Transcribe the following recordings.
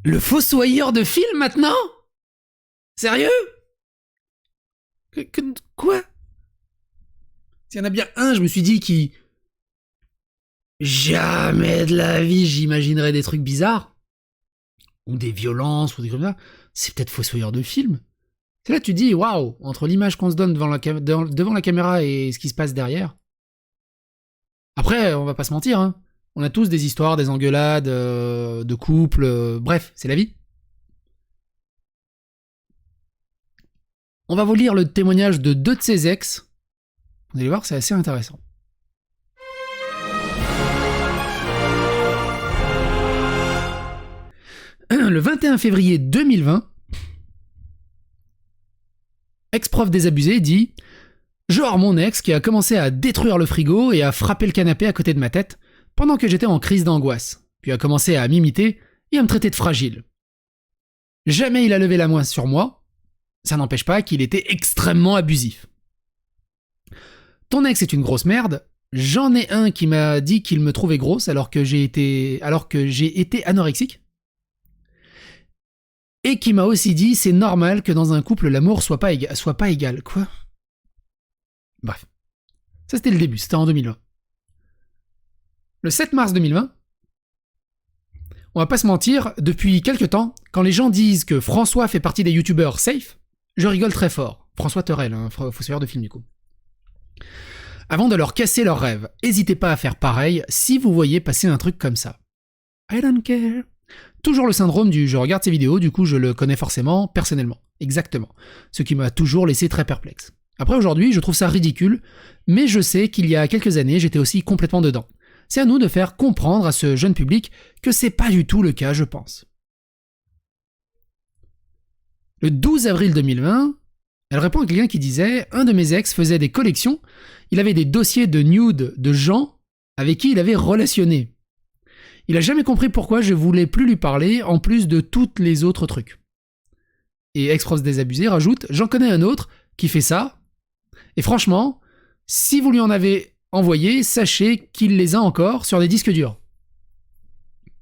Le fossoyeur de film maintenant? Sérieux? Quoi? S'il y en a bien un, je me suis dit qui... Jamais de la vie j'imaginerais des trucs bizarres. Ou des violences, ou des trucs comme ça. C'est peut-être fossoyeur de film. C'est là que tu dis, waouh, entre l'image qu'on se donne devant la caméra et ce qui se passe derrière. Après, on va pas se mentir, hein. On a tous des histoires, des engueulades, de couples, bref, c'est la vie. On va vous lire le témoignage de 2 de ses ex. Vous allez voir, c'est assez intéressant. Le 21 février 2020, ex-prof désabusé dit « Genre mon ex qui a commencé à détruire le frigo et à frapper le canapé à côté de ma tête pendant que j'étais en crise d'angoisse, puis a commencé à m'imiter et à me traiter de fragile. Jamais il a levé la main sur moi, ça n'empêche pas qu'il était extrêmement abusif. Ton ex est une grosse merde, j'en ai un qui m'a dit qu'il me trouvait grosse alors que j'ai été anorexique. Et qui m'a aussi dit c'est normal que dans un couple l'amour soit pas égal. Quoi? Bref. Ça c'était le début, c'était en 2020. Le 7 mars 2020, on va pas se mentir, depuis quelques temps, quand les gens disent que François fait partie des youtubeurs safe, je rigole très fort. François Terrel, hein, fossoyeur de film du coup. Avant de leur casser leurs rêves, n'hésitez pas à faire pareil si vous voyez passer un truc comme ça. I don't care. Toujours le syndrome du « je regarde ces vidéos, du coup je le connais forcément, personnellement ». Exactement. Ce qui m'a toujours laissé très perplexe. Après aujourd'hui, je trouve ça ridicule, mais je sais qu'il y a quelques années, j'étais aussi complètement dedans. C'est à nous de faire comprendre à ce jeune public que c'est pas du tout le cas, je pense. Le 12 avril 2020, elle répond à quelqu'un qui disait « Un de mes ex faisait des collections, il avait des dossiers de nudes de gens avec qui il avait relationné. Il a jamais compris pourquoi je voulais plus lui parler en plus de toutes les autres trucs. » Et ex-prof désabusé rajoute « J'en connais un autre qui fait ça, et franchement, si vous lui en avez envoyé, sachez qu'il les a encore sur des disques durs. »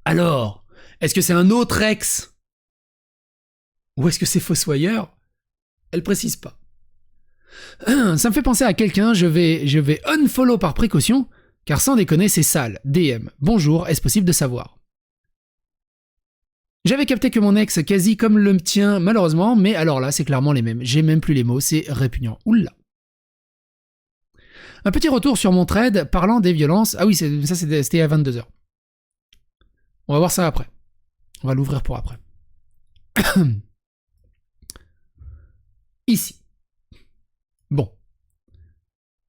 Alors, est-ce que c'est un autre ex? Ou est-ce que c'est fossoyeur? Elle précise pas. Ça me fait penser à quelqu'un, je vais unfollow par précaution, car sans déconner, c'est sale. DM. Bonjour, est-ce possible de savoir? J'avais capté que mon ex quasi comme le tien, malheureusement, mais alors là, c'est clairement les mêmes. J'ai même plus les mots, c'est répugnant. Oula. Un petit retour sur mon thread parlant des violences. Ah oui, ça c'était à 22h. On va voir ça après. On va l'ouvrir pour après. Ici. Bon.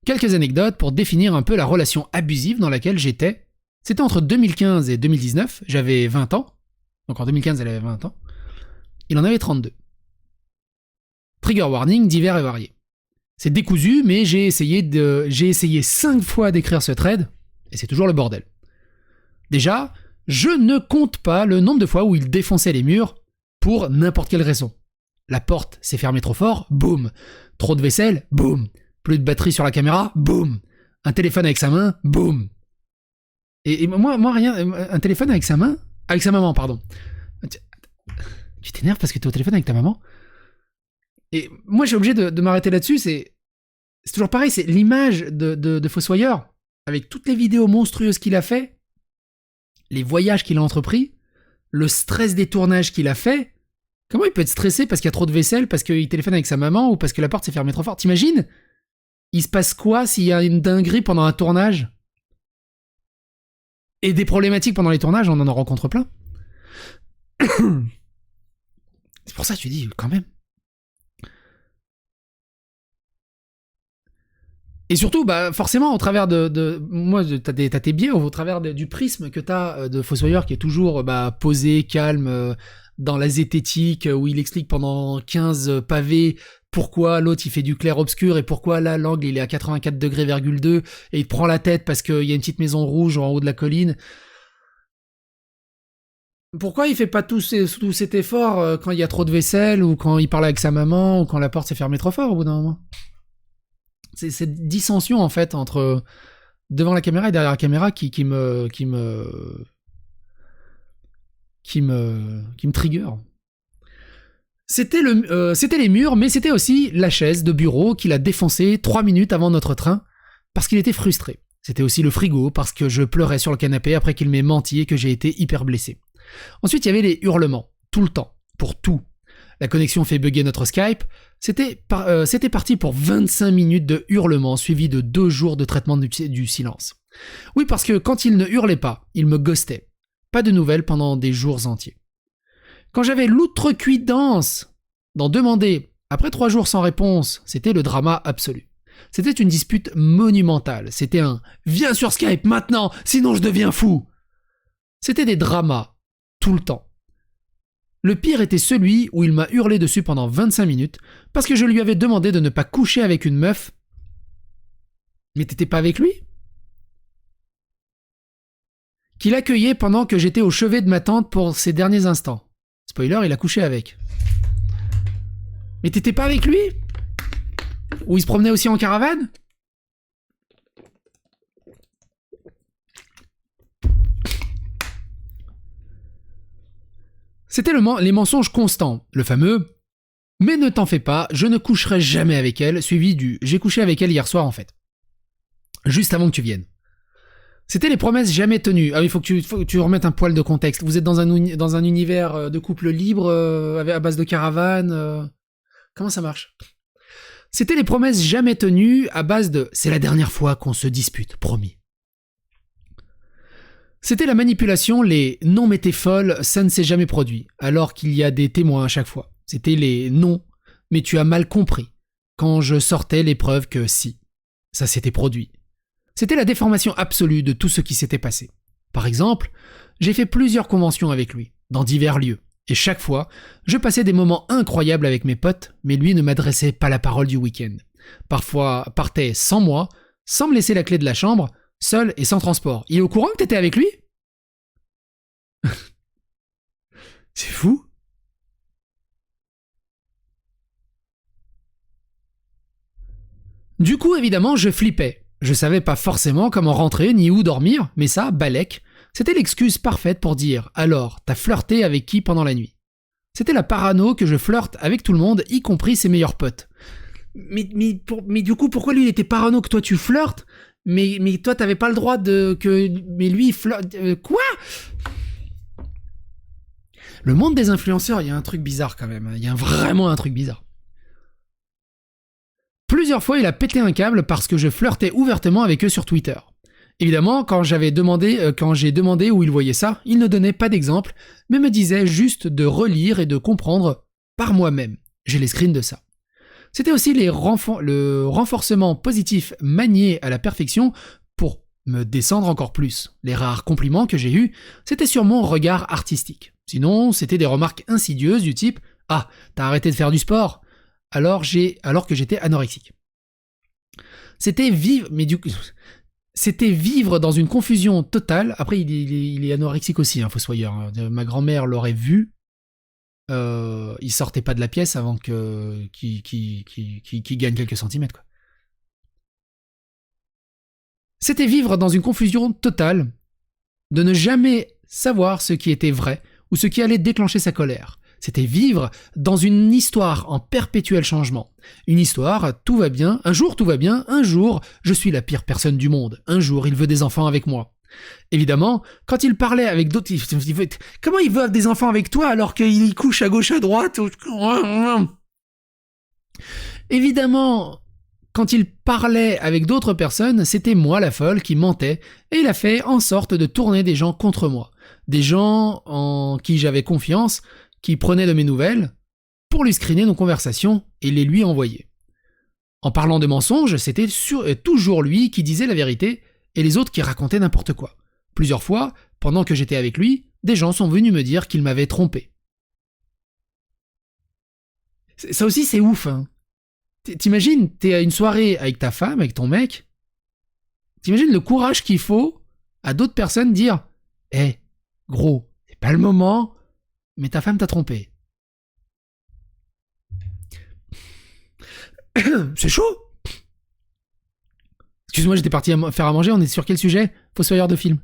Quelques anecdotes pour définir un peu la relation abusive dans laquelle j'étais. C'était entre 2015 et 2019, j'avais 20 ans. Donc en 2015, elle avait 20 ans. Il en avait 32. Trigger warning divers et variés. C'est décousu, mais j'ai essayé 5 fois d'écrire ce thread, et c'est toujours le bordel. Déjà, je ne compte pas le nombre de fois où il défonçait les murs pour n'importe quelle raison. La porte s'est fermée trop fort, boum. Trop de vaisselle, boum. Plus de batterie sur la caméra, boum. Un téléphone avec sa main, boum. Et moi rien, un téléphone avec sa main, avec sa maman, pardon. Tu t'énerves parce que t'es au téléphone avec ta maman? Et moi j'ai obligé de m'arrêter là-dessus, c'est toujours pareil, c'est l'image de Fossoyeur, avec toutes les vidéos monstrueuses qu'il a fait, les voyages qu'il a entrepris, le stress des tournages qu'il a fait. Comment il peut être stressé parce qu'il y a trop de vaisselle, parce qu'il téléphone avec sa maman, ou parce que la porte s'est fermée trop fort? T'imagines? Il se passe quoi s'il y a une dinguerie pendant un tournage? Et des problématiques pendant les tournages, on en rencontre plein. C'est pour ça que tu dis, quand même. Et surtout, bah, forcément, au travers moi, t'as tes biais, au travers du prisme que t'as de Fossoyeur qui est toujours posé, calme, dans la zététique, où il explique pendant 15 pavés pourquoi l'autre il fait du clair-obscur et pourquoi là l'angle il est à 84 degrés,2 et il te prend la tête parce qu'il y a une petite maison rouge en haut de la colline. Pourquoi il fait pas tout cet effort quand il y a trop de vaisselle ou quand il parle avec sa maman ou quand la porte s'est fermée trop fort au bout d'un moment? C'est cette dissension en fait entre devant la caméra et derrière la caméra qui me qui me trigger. C'était les murs, mais c'était aussi la chaise de bureau qu'il a défoncée 3 minutes avant notre train parce qu'il était frustré. C'était aussi le frigo parce que je pleurais sur le canapé après qu'il m'ait menti et que j'ai été hyper blessé. Ensuite, il y avait les hurlements, tout le temps, pour tout. La connexion fait bugger notre Skype. C'était parti pour 25 minutes de hurlements suivis de 2 jours de traitement du silence. Oui, parce que quand il ne hurlait pas, il me ghostait. Pas de nouvelles pendant des jours entiers. Quand j'avais l'outrecuidance d'en demander, après 3 jours sans réponse, c'était le drama absolu. C'était une dispute monumentale. C'était un « Viens sur Skype maintenant, sinon je deviens fou !» C'était des dramas, tout le temps. Le pire était celui où il m'a hurlé dessus pendant 25 minutes parce que je lui avais demandé de ne pas coucher avec une meuf. Mais t'étais pas avec lui ? Qu'il accueillait pendant que j'étais au chevet de ma tante pour ses derniers instants. Spoiler, il a couché avec. Mais t'étais pas avec lui ? Ou il se promenait aussi en caravane ? C'était les mensonges constants, le fameux « Mais ne t'en fais pas, je ne coucherai jamais avec elle », suivi du « J'ai couché avec elle hier soir en fait ». Juste avant que tu viennes. C'était les promesses jamais tenues. Ah, il faut que tu remettes un poil de contexte. Vous êtes dans un univers de couple libre, à base de caravane. Comment ça marche ? C'était les promesses jamais tenues à base de « C'est la dernière fois qu'on se dispute, promis ». C'était la manipulation, les « non mais t'es folle, ça ne s'est jamais produit », alors qu'il y a des témoins à chaque fois. C'était les « non, mais tu as mal compris », quand je sortais les preuves que si, ça s'était produit. C'était la déformation absolue de tout ce qui s'était passé. Par exemple, j'ai fait plusieurs conventions avec lui, dans divers lieux, et chaque fois, je passais des moments incroyables avec mes potes, mais lui ne m'adressait pas la parole du week-end. Parfois partait sans moi, sans me laisser la clé de la chambre, seul et sans transport. Il est au courant que t'étais avec lui ? C'est fou. Du coup, évidemment, je flippais. Je savais pas forcément comment rentrer ni où dormir, mais ça, balèque, c'était l'excuse parfaite pour dire « Alors, t'as flirté avec qui pendant la nuit ?» C'était la parano que je flirte avec tout le monde, y compris ses meilleurs potes. Mais du coup, pourquoi lui il était parano que toi tu flirtes ? Mais toi t'avais pas le droit mais lui il flirte... quoi ? Le monde des influenceurs, il y a un truc bizarre quand même. Il y a vraiment un truc bizarre. Plusieurs fois, il a pété un câble parce que je flirtais ouvertement avec eux sur Twitter. Évidemment, quand j'ai demandé où il voyait ça, il ne donnait pas d'exemple, mais me disait juste de relire et de comprendre par moi-même. J'ai les screens de ça. C'était aussi le renforcement positif manié à la perfection pour me descendre encore plus. Les rares compliments que j'ai eus, c'était sur mon regard artistique. Sinon, c'était des remarques insidieuses du type « Ah, t'as arrêté de faire du sport ?» alors que j'étais anorexique. C'était vivre dans une confusion totale. Après, il est anorexique aussi, Fossoyeur. Ma grand-mère l'aurait vu. Il sortait pas de la pièce avant qu'il gagne quelques centimètres, quoi. C'était vivre dans une confusion totale de ne jamais savoir ce qui était vrai ou ce qui allait déclencher sa colère. C'était vivre dans une histoire en perpétuel changement. Une histoire, tout va bien, un jour, je suis la pire personne du monde. Un jour, il veut des enfants avec moi. Évidemment, quand il parlait avec d'autres, comment il veut des enfants avec toi alors qu'il couche à gauche, à droite ? Évidemment, quand il parlait avec d'autres personnes, c'était moi la folle qui mentais, et il a fait en sorte de tourner des gens contre moi. Des gens en qui j'avais confiance, qui prenaient de mes nouvelles, pour lui screener nos conversations et les lui envoyer. En parlant de mensonges, c'était toujours lui qui disait la vérité, et les autres qui racontaient n'importe quoi. Plusieurs fois, pendant que j'étais avec lui, des gens sont venus me dire qu'ils m'avaient trompé. Ça aussi, c'est ouf, hein. T'imagines, t'es à une soirée avec ta femme, avec ton mec, t'imagines le courage qu'il faut à d'autres personnes dire « Eh, gros, c'est pas le moment, mais ta femme t'a trompé. » C'est chaud. Excuse-moi, j'étais parti faire à manger, on est sur quel sujet ? Fossoyeur de film.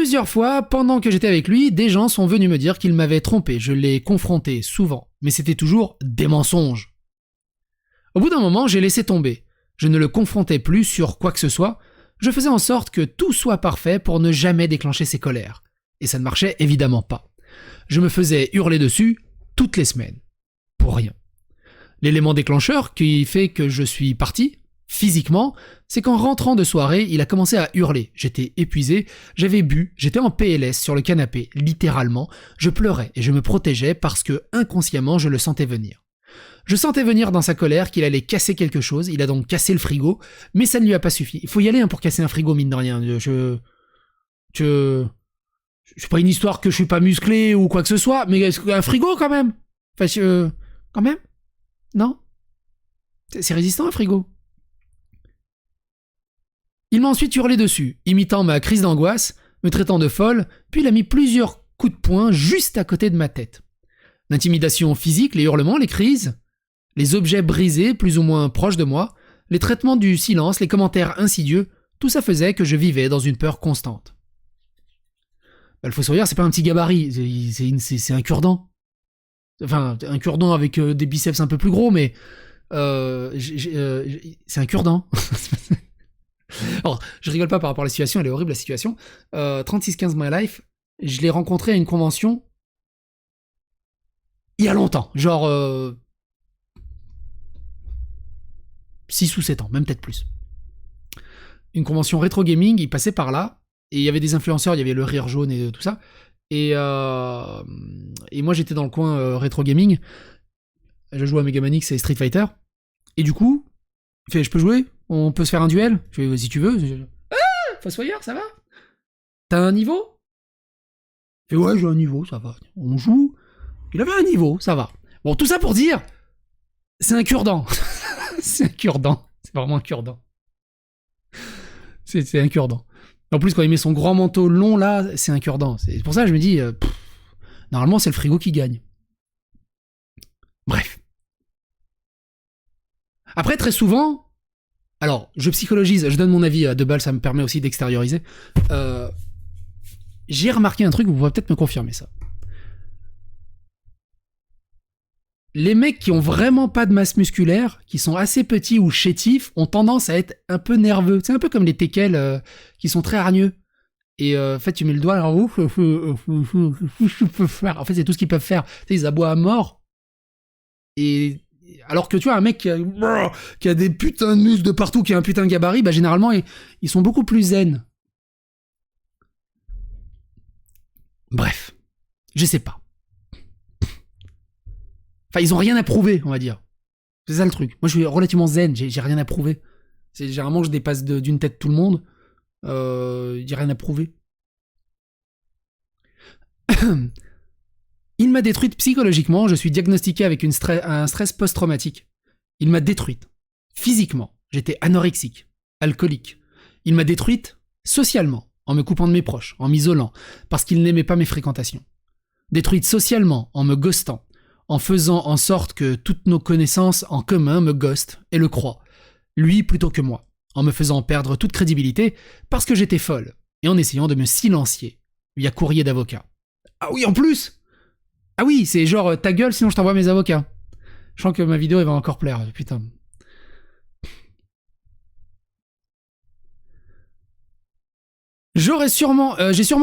Plusieurs fois, pendant que j'étais avec lui, des gens sont venus me dire qu'ils m'avaient trompé. Je l'ai confronté souvent, mais c'était toujours des mensonges. Au bout d'un moment, j'ai laissé tomber. Je ne le confrontais plus sur quoi que ce soit. Je faisais en sorte que tout soit parfait pour ne jamais déclencher ses colères. Et ça ne marchait évidemment pas. Je me faisais hurler dessus toutes les semaines. Pour rien. L'élément déclencheur qui fait que je suis parti, physiquement, c'est qu'en rentrant de soirée, il a commencé à hurler. J'étais épuisé, j'avais bu, j'étais en PLS sur le canapé, littéralement. Je pleurais et je me protégeais parce que, inconsciemment, je le sentais venir. Je sentais venir dans sa colère qu'il allait casser quelque chose, il a donc cassé le frigo, mais ça ne lui a pas suffi. Il faut y aller pour casser un frigo, mine de rien. C'est pas une histoire que je suis pas musclé ou quoi que ce soit, mais un frigo quand même. Enfin, quand même. Non? C'est résistant un frigo. Il m'a ensuite hurlé dessus, imitant ma crise d'angoisse, me traitant de folle, puis il a mis plusieurs coups de poing juste à côté de ma tête. L'intimidation physique, les hurlements, les crises, les objets brisés plus ou moins proches de moi, les traitements du silence, les commentaires insidieux, tout ça faisait que je vivais dans une peur constante. Le fossoyeur, c'est pas un petit gabarit, c'est un cure-dent. Enfin, un cure-dent avec des biceps un peu plus gros, mais c'est un cure-dent. Alors, je rigole pas par rapport à la situation, elle est horrible la situation. 3615 My Life, je l'ai rencontré à une convention il y a longtemps, genre 6 ou 7 ans, même peut-être plus. Une convention rétro gaming, il passait par là, et il y avait des influenceurs, il y avait le rire jaune et tout ça. Et moi j'étais dans le coin rétro gaming, je jouais à Mega Man X et Street Fighter, et du coup, il fait, je peux jouer? On peut se faire un duel? Je fais, si tu veux. Ah, Fossoyeur, ça va? T'as un niveau? Il fait, ouais, j'ai un niveau, ça va. On joue. Il avait un niveau, ça va. Bon, tout ça pour dire, c'est un cure-dent. C'est un cure-dent. C'est vraiment un cure-dent. C'est un cure-dent. En plus, quand il met son grand manteau long là, c'est un cure-dent. C'est pour ça que je me dis, normalement, c'est le frigo qui gagne. Bref. Après, très souvent, alors, je psychologise, je donne mon avis à deux balles, ça me permet aussi d'extérioriser. J'ai remarqué un truc, vous pourrez peut-être me confirmer ça. Les mecs qui ont vraiment pas de masse musculaire, qui sont assez petits ou chétifs, ont tendance à être un peu nerveux. C'est un peu comme les teckels qui sont très hargneux. Et en fait, tu mets le doigt en haut, je peux faire. En fait, c'est tout ce qu'ils peuvent faire. Tu sais, ils aboient à mort. Et alors que tu vois, un mec qui a des putains de muscles de partout, qui a un putain de gabarit, bah généralement, ils sont beaucoup plus zen. Bref, je sais pas. Enfin, ils ont rien à prouver, on va dire. C'est ça le truc. Moi, je suis relativement zen, j'ai rien à prouver. C'est généralement, je dépasse d'une tête tout le monde. J'ai rien à prouver. Il m'a détruite psychologiquement, je suis diagnostiqué avec un stress post-traumatique. Il m'a détruite. Physiquement, j'étais anorexique, alcoolique. Il m'a détruite socialement, en me coupant de mes proches, en m'isolant, parce qu'il n'aimait pas mes fréquentations. Détruite socialement, en me ghostant, en faisant en sorte que toutes nos connaissances en commun me ghostent et le croient. Lui plutôt que moi, en me faisant perdre toute crédibilité parce que j'étais folle, et en essayant de me silencier, via courrier d'avocat. Ah oui, en plus! Ah oui, c'est genre ta gueule sinon je t'envoie mes avocats. Je sens que ma vidéo elle va encore plaire, putain. J'ai sûrement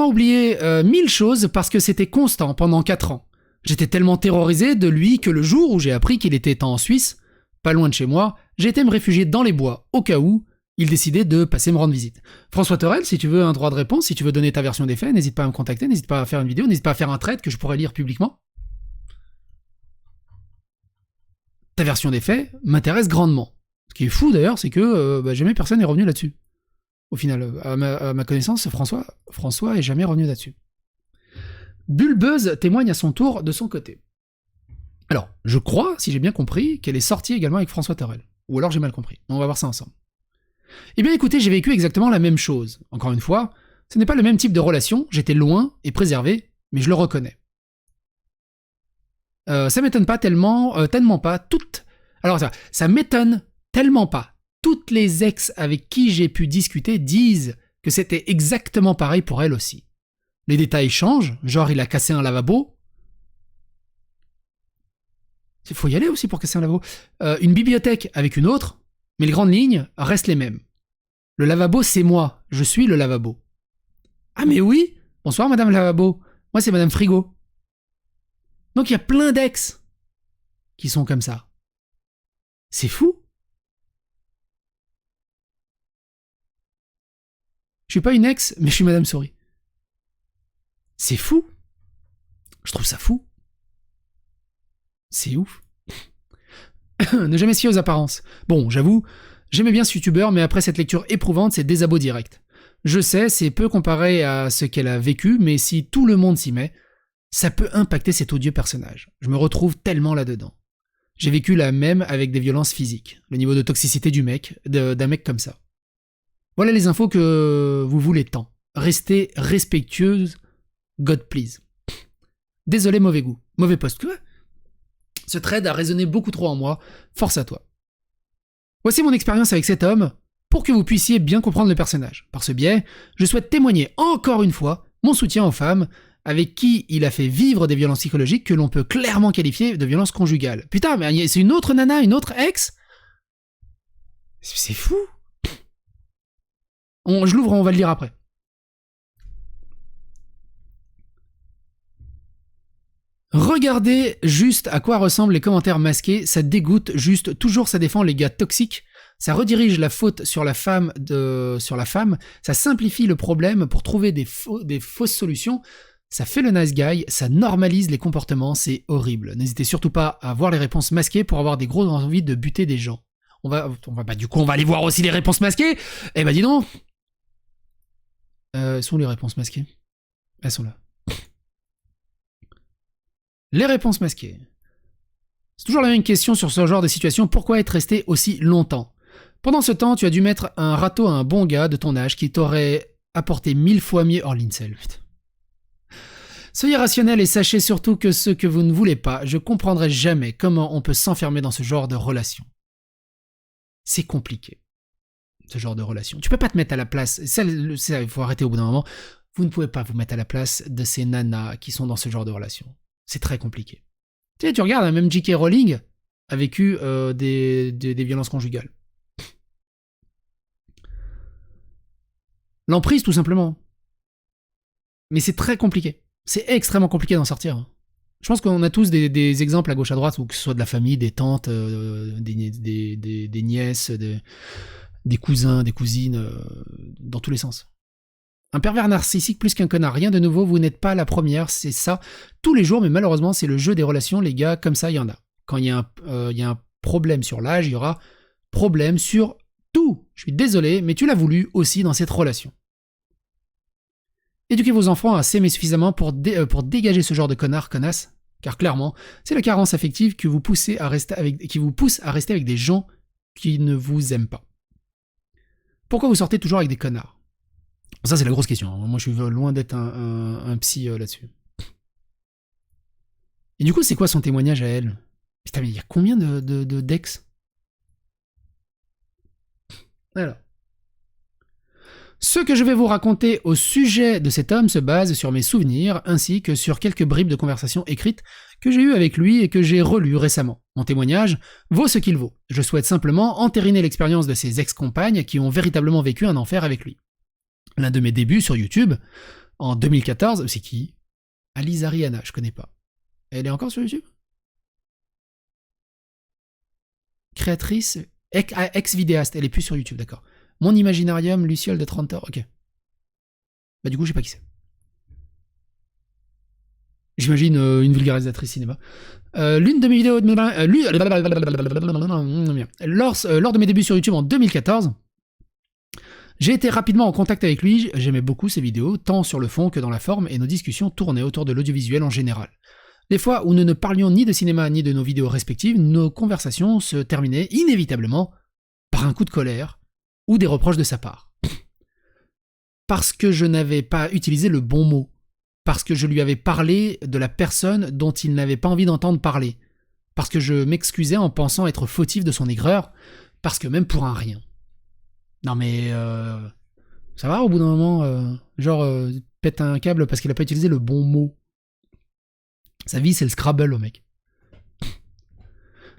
oublié 1000 choses parce que c'était constant pendant 4 ans. J'étais tellement terrorisé de lui que le jour où j'ai appris qu'il était en Suisse, pas loin de chez moi, j'ai été me réfugier dans les bois au cas où il décidait de passer me rendre visite. François Torel, si tu veux un droit de réponse, si tu veux donner ta version des faits, n'hésite pas à me contacter, n'hésite pas à faire une vidéo, n'hésite pas à faire un thread que je pourrais lire publiquement. Ta version des faits m'intéresse grandement. Ce qui est fou d'ailleurs, c'est que jamais personne n'est revenu là-dessus. Au final, à ma connaissance, François est jamais revenu là-dessus. Bulbeuse témoigne à son tour de son côté. Alors, je crois, si j'ai bien compris, qu'elle est sortie également avec François Torel. Ou alors j'ai mal compris. On va voir ça ensemble. Eh bien écoutez, j'ai vécu exactement la même chose. Encore une fois, ce n'est pas le même type de relation, j'étais loin et préservé, mais je le reconnais. Ça m'étonne pas tellement pas toutes... Alors ça m'étonne tellement pas. Toutes les ex avec qui j'ai pu discuter disent que c'était exactement pareil pour elle aussi. Les détails changent, genre il a cassé un lavabo. Il faut y aller aussi pour casser un lavabo. Une bibliothèque avec une autre, mais les grandes lignes restent les mêmes. Le lavabo, c'est moi. Je suis le lavabo. Ah mais oui. Bonsoir, madame lavabo. Moi, c'est madame frigo. Donc il y a plein d'ex qui sont comme ça. C'est fou. Je suis pas une ex, mais je suis madame souris. C'est fou. Je trouve ça fou. C'est ouf. Ne jamais se fier aux apparences. Bon, j'avoue, j'aimais bien ce youtubeur, mais après cette lecture éprouvante, c'est désabot direct. Je sais, c'est peu comparé à ce qu'elle a vécu, mais si tout le monde s'y met, ça peut impacter cet odieux personnage. Je me retrouve tellement là-dedans. J'ai vécu la même avec des violences physiques, le niveau de toxicité du mec, d'un mec comme ça. Voilà les infos que vous voulez tant. Restez respectueuse, God please. Désolé, mauvais goût. Mauvais post. Quoi ? Ce trade a résonné beaucoup trop en moi. Force à toi. Voici mon expérience avec cet homme pour que vous puissiez bien comprendre le personnage. Par ce biais, je souhaite témoigner encore une fois mon soutien aux femmes avec qui il a fait vivre des violences psychologiques que l'on peut clairement qualifier de violences conjugales. Putain, mais c'est une autre nana, une autre ex ? C'est fou. Je l'ouvre, on va le lire après. Regardez juste à quoi ressemblent les commentaires masqués, ça dégoûte juste, toujours ça défend les gars toxiques, ça redirige la faute sur la femme, ça simplifie le problème pour trouver des fausses solutions, ça fait le nice guy, ça normalise les comportements, c'est horrible. N'hésitez surtout pas à voir les réponses masquées pour avoir des grosses envies de buter des gens. On va aller voir aussi les réponses masquées. Eh ben dis donc. Sont les réponses masquées ? Elles sont là. Les réponses masquées. C'est toujours la même question sur ce genre de situation. Pourquoi être resté aussi longtemps ? Pendant ce temps, tu as dû mettre un râteau à un bon gars de ton âge qui t'aurait apporté 1000 fois mieux. Oh, l'incel. Soyez rationnel et sachez surtout que ce que vous ne voulez pas, je comprendrai jamais comment on peut s'enfermer dans ce genre de relation. C'est compliqué, ce genre de relation. Tu peux pas te mettre à la place. Ça, il faut arrêter au bout d'un moment. Vous ne pouvez pas vous mettre à la place de ces nanas qui sont dans ce genre de relation. C'est très compliqué. Tu sais, tu regardes, même J.K. Rowling a vécu des violences conjugales. L'emprise, tout simplement. Mais c'est très compliqué. C'est extrêmement compliqué d'en sortir. Je pense qu'on a tous des exemples à gauche à droite, ou que ce soit de la famille, des tantes, des nièces, des cousins, des cousines, dans tous les sens. Un pervers narcissique plus qu'un connard, rien de nouveau, vous n'êtes pas la première, c'est ça, tous les jours, mais malheureusement, c'est le jeu des relations, les gars, comme ça, il y en a. Quand il y a un problème sur l'âge, il y aura problème sur tout. Je suis désolé, mais tu l'as voulu aussi dans cette relation. Éduquez vos enfants à s'aimer suffisamment pour dégager ce genre de connard, connasse, car clairement, c'est la carence affective qui vous pousse à rester avec des gens qui ne vous aiment pas. Pourquoi vous sortez toujours avec des connards ? Ça, c'est la grosse question. Moi, je suis loin d'être un psy là-dessus. Et du coup, c'est quoi son témoignage à elle ? Putain, mais il y a combien d'ex ? Alors. Ce que je vais vous raconter au sujet de cet homme se base sur mes souvenirs, ainsi que sur quelques bribes de conversations écrites que j'ai eues avec lui et que j'ai relues récemment. Mon témoignage vaut ce qu'il vaut. Je souhaite simplement entériner l'expérience de ses ex-compagnes qui ont véritablement vécu un enfer avec lui. L'un de mes débuts sur YouTube, en 2014, c'est qui ? Alice Ariana, je connais pas. Elle est encore sur YouTube ? Créatrice, ex-vidéaste, elle est plus sur YouTube, d'accord. Mon Imaginarium, Luciole de 30 heures, ok. Bah du coup, je sais pas qui c'est. J'imagine une vulgarisatrice cinéma. L'une de mes vidéos... lors de mes débuts sur YouTube en 2014... J'ai été rapidement en contact avec lui, j'aimais beaucoup ses vidéos, tant sur le fond que dans la forme, et nos discussions tournaient autour de l'audiovisuel en général. Les fois où nous ne parlions ni de cinéma ni de nos vidéos respectives, nos conversations se terminaient inévitablement par un coup de colère ou des reproches de sa part. Parce que je n'avais pas utilisé le bon mot, parce que je lui avais parlé de la personne dont il n'avait pas envie d'entendre parler, parce que je m'excusais en pensant être fautif de son aigreur, parce que même pour un rien. Non mais ça va au bout d'un moment, pète un câble parce qu'il a pas utilisé le bon mot. Sa vie, c'est le Scrabble, au mec.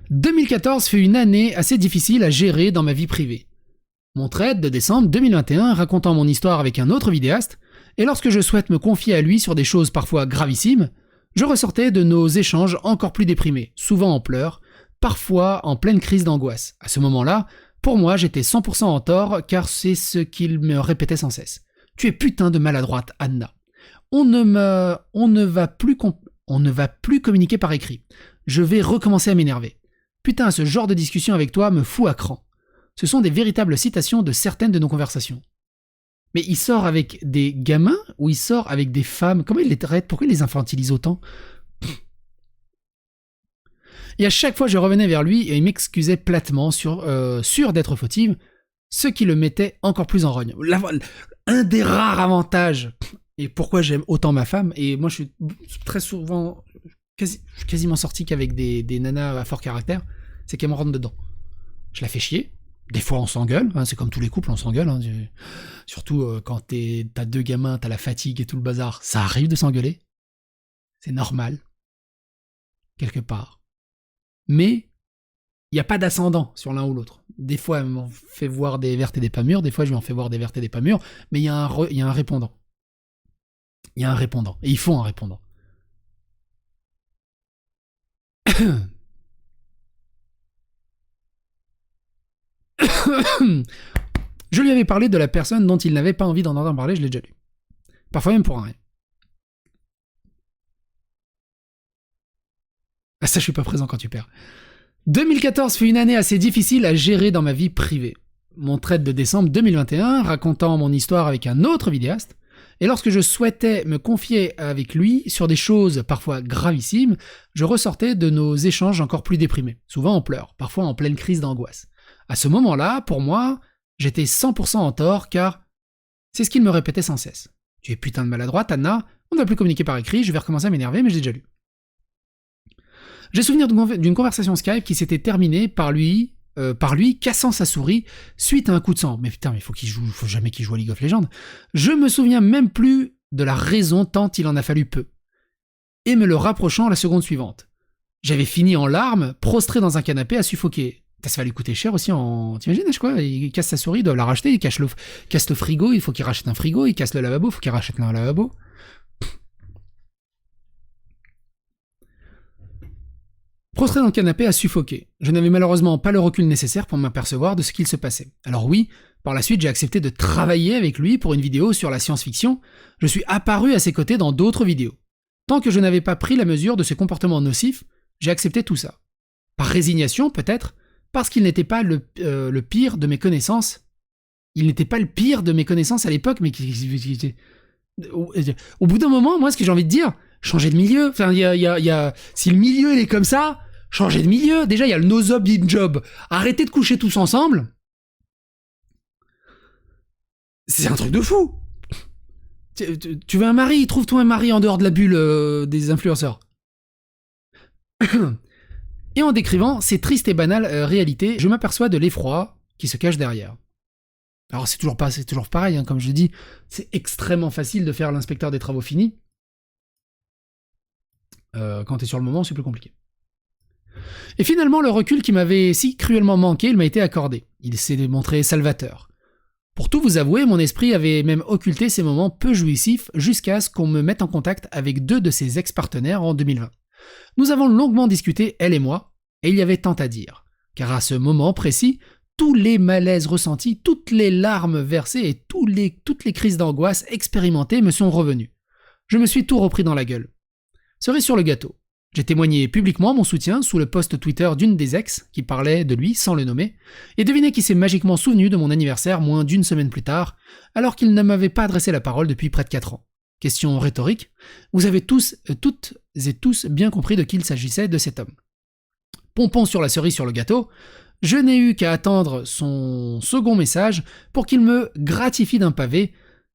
2014 fut une année assez difficile à gérer dans ma vie privée. Mon thread de décembre 2021 racontant mon histoire avec un autre vidéaste, et lorsque je souhaite me confier à lui sur des choses parfois gravissimes, je ressortais de nos échanges encore plus déprimés, souvent en pleurs, parfois en pleine crise d'angoisse. À ce moment-là, pour moi, j'étais 100% en tort, car c'est ce qu'il me répétait sans cesse. Tu es putain de maladroite, Anna. On ne va plus communiquer par écrit. Je vais recommencer à m'énerver. Putain, ce genre de discussion avec toi me fout à cran. Ce sont des véritables citations de certaines de nos conversations. Mais il sort avec des gamins ou il sort avec des femmes? Comment il les traite? Pourquoi il les infantilise autant? Et à chaque fois, je revenais vers lui et il m'excusait platement, sûr d'être fautive, ce qui le mettait encore plus en rogne. Un des rares avantages, et pourquoi j'aime autant ma femme, et moi je suis très souvent, quasiment sorti qu'avec des nanas à fort caractère, c'est qu'elle me rentre dedans. Je la fais chier. Des fois on s'engueule, hein, c'est comme tous les couples, on s'engueule. Hein, surtout quand t'as deux gamins, t'as la fatigue et tout le bazar. Ça arrive de s'engueuler. C'est normal. Quelque part. Mais il n'y a pas d'ascendant sur l'un ou l'autre. Des fois, elle m'en fait voir des vertes et des pas mûres, des fois, je lui en fais voir des vertes et des pas mûres, mais il y a un répondant. Il y a un répondant. Et il faut un répondant. Je lui avais parlé de la personne dont il n'avait pas envie d'en entendre parler, je l'ai déjà lu. Parfois même pour un rien. Ah ça, je suis pas présent quand tu perds. 2014 fut une année assez difficile à gérer dans ma vie privée. Mon thread de décembre 2021 racontant mon histoire avec un autre vidéaste, et lorsque je souhaitais me confier avec lui sur des choses parfois gravissimes, je ressortais de nos échanges encore plus déprimés, souvent en pleurs, parfois en pleine crise d'angoisse. À ce moment-là, pour moi, j'étais 100% en tort, car c'est ce qu'il me répétait sans cesse. Tu es putain de maladroite, Anna, on ne va plus communiquer par écrit, je vais recommencer à m'énerver, mais je l'ai déjà lu. J'ai souvenir d'une conversation Skype qui s'était terminée par lui cassant sa souris suite à un coup de sang. Mais putain, il faut jamais qu'il joue à League of Legends. Je me souviens même plus de la raison tant il en a fallu peu. Et me le rapprochant la seconde suivante. J'avais fini en larmes, prostré dans un canapé à suffoquer. Ça va lui coûter cher aussi en... T'imagines, quoi? Il casse sa souris, il doit la racheter, il casse le frigo, il faut qu'il rachète un frigo, il casse le lavabo, il faut qu'il rachète un lavabo. Prostré dans le canapé à suffoquer. Je n'avais malheureusement pas le recul nécessaire pour m'apercevoir de ce qu'il se passait. Alors oui, par la suite j'ai accepté de travailler avec lui pour une vidéo sur la science-fiction. Je suis apparu à ses côtés dans d'autres vidéos. Tant que je n'avais pas pris la mesure de ses comportements nocifs, j'ai accepté tout ça. Par résignation peut-être, parce qu'il n'était pas le pire de mes connaissances. Il n'était pas le pire de mes connaissances à l'époque, mais au bout d'un moment, moi ce que j'ai envie de dire, changer de milieu. Enfin, si le milieu il est comme ça, changer de milieu. Déjà, il y a le no-job, in-job. Arrêtez de coucher tous ensemble. C'est un truc de fou. Tu veux un mari? Trouve-toi un mari en dehors de la bulle des influenceurs. Et en décrivant ces tristes et banales réalités, je m'aperçois de l'effroi qui se cache derrière. Alors c'est toujours pareil, hein, comme je dis, c'est extrêmement facile de faire l'inspecteur des travaux finis. Quand t'es sur le moment, c'est plus compliqué. Et finalement, le recul qui m'avait si cruellement manqué, il m'a été accordé. Il s'est montré salvateur. Pour tout vous avouer, mon esprit avait même occulté ces moments peu jouissifs jusqu'à ce qu'on me mette en contact avec 2 de ses ex-partenaires en 2020. Nous avons longuement discuté, elle et moi, et il y avait tant à dire. Car à ce moment précis, tous les malaises ressentis, toutes les larmes versées et toutes les crises d'angoisse expérimentées me sont revenues. Je me suis tout repris dans la gueule. Cerise sur le gâteau. J'ai témoigné publiquement mon soutien sous le post Twitter d'une des ex qui parlait de lui sans le nommer, et devinez qui s'est magiquement souvenu de mon anniversaire moins d'1 semaine plus tard, alors qu'il ne m'avait pas adressé la parole depuis près de 4 ans. Question rhétorique, vous avez toutes et tous bien compris de qui il s'agissait de cet homme. Pompon sur la cerise sur le gâteau, je n'ai eu qu'à attendre son second message pour qu'il me gratifie d'un pavé,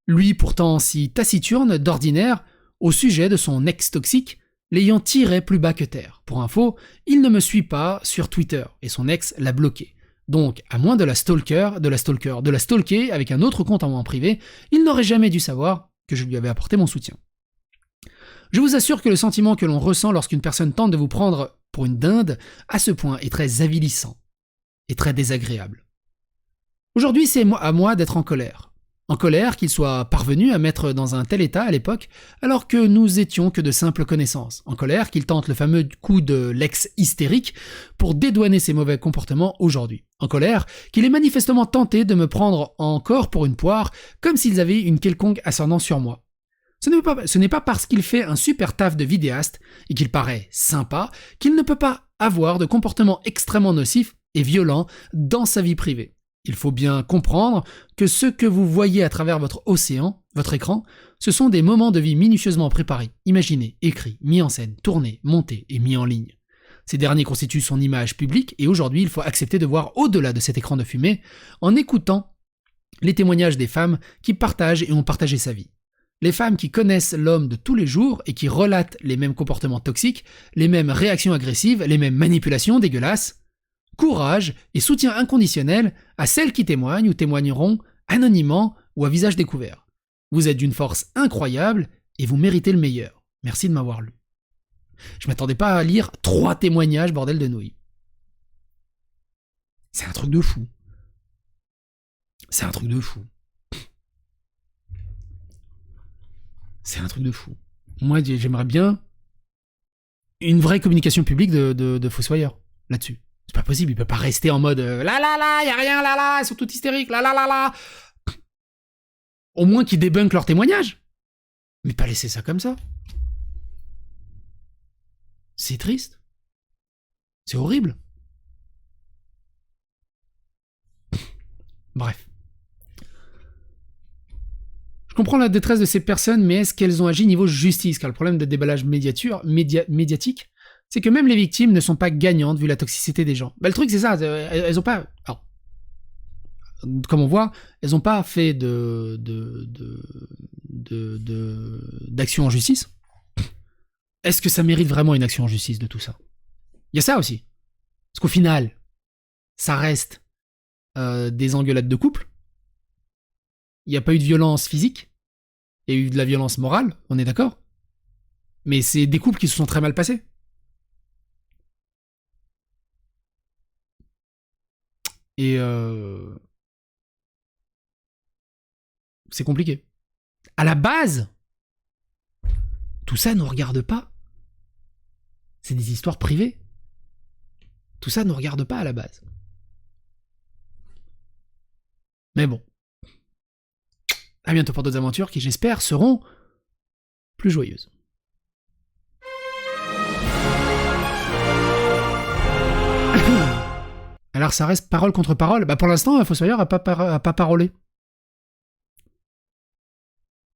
lui pourtant si taciturne d'ordinaire, au sujet de son ex toxique, l'ayant tiré plus bas que terre. Pour info, il ne me suit pas sur Twitter, et son ex l'a bloqué. Donc, à moins de la stalker avec un autre compte en privé, il n'aurait jamais dû savoir que je lui avais apporté mon soutien. Je vous assure que le sentiment que l'on ressent lorsqu'une personne tente de vous prendre pour une dinde, à ce point, est très avilissant et très désagréable. Aujourd'hui, c'est à moi d'être en colère. En colère qu'il soit parvenu à mettre dans un tel état à l'époque, alors que nous étions que de simples connaissances. En colère qu'il tente le fameux coup de l'ex hystérique pour dédouaner ses mauvais comportements aujourd'hui. En colère qu'il est manifestement tenté de me prendre encore pour une poire, comme s'ils avaient une quelconque ascendance sur moi. Ce n'est pas parce qu'il fait un super taf de vidéaste et qu'il paraît sympa qu'il ne peut pas avoir de comportement extrêmement nocif et violent dans sa vie privée. Il faut bien comprendre que ce que vous voyez à travers votre océan, votre écran, ce sont des moments de vie minutieusement préparés, imaginés, écrits, mis en scène, tournés, montés et mis en ligne. Ces derniers constituent son image publique et aujourd'hui il faut accepter de voir au-delà de cet écran de fumée en écoutant les témoignages des femmes qui partagent et ont partagé sa vie. Les femmes qui connaissent l'homme de tous les jours et qui relatent les mêmes comportements toxiques, les mêmes réactions agressives, les mêmes manipulations dégueulasses. Courage et soutien inconditionnel à celles qui témoignent ou témoigneront anonymement ou à visage découvert. Vous êtes d'une force incroyable et vous méritez le meilleur. Merci de m'avoir lu. Je m'attendais pas à lire 3 témoignages, bordel de nouilles. C'est un truc de fou. C'est un truc de fou. C'est un truc de fou. Moi, j'aimerais bien une vraie communication publique de Fossoyeur là-dessus. C'est pas possible, il peut pas rester en mode là, y a rien, là, ils sont tous hystériques, là. Au moins qu'ils débunkent leurs témoignages. Mais pas laisser ça comme ça. C'est triste. C'est horrible. Bref. Je comprends la détresse de ces personnes, mais est-ce qu'elles ont agi niveau justice? Car le problème de déballage médiatique, c'est que même les victimes ne sont pas gagnantes vu la toxicité des gens. Bah, le truc, c'est ça, elles ont pas... Alors, comme on voit, elles n'ont pas fait d'action en justice. Est-ce que ça mérite vraiment une action en justice de tout ça? Il y a ça aussi. Parce qu'au final, ça reste des engueulades de couple. Il n'y a pas eu de violence physique. Il y a eu de la violence morale, on est d'accord? Mais c'est des couples qui se sont très mal passés. Et c'est compliqué. À la base, tout ça ne nous regarde pas. C'est des histoires privées. Tout ça ne nous regarde pas à la base. Mais bon. À bientôt pour d'autres aventures qui, j'espère, seront plus joyeuses. Alors ça reste parole contre parole. Bah pour l'instant, Fossoyeur a pas parolé.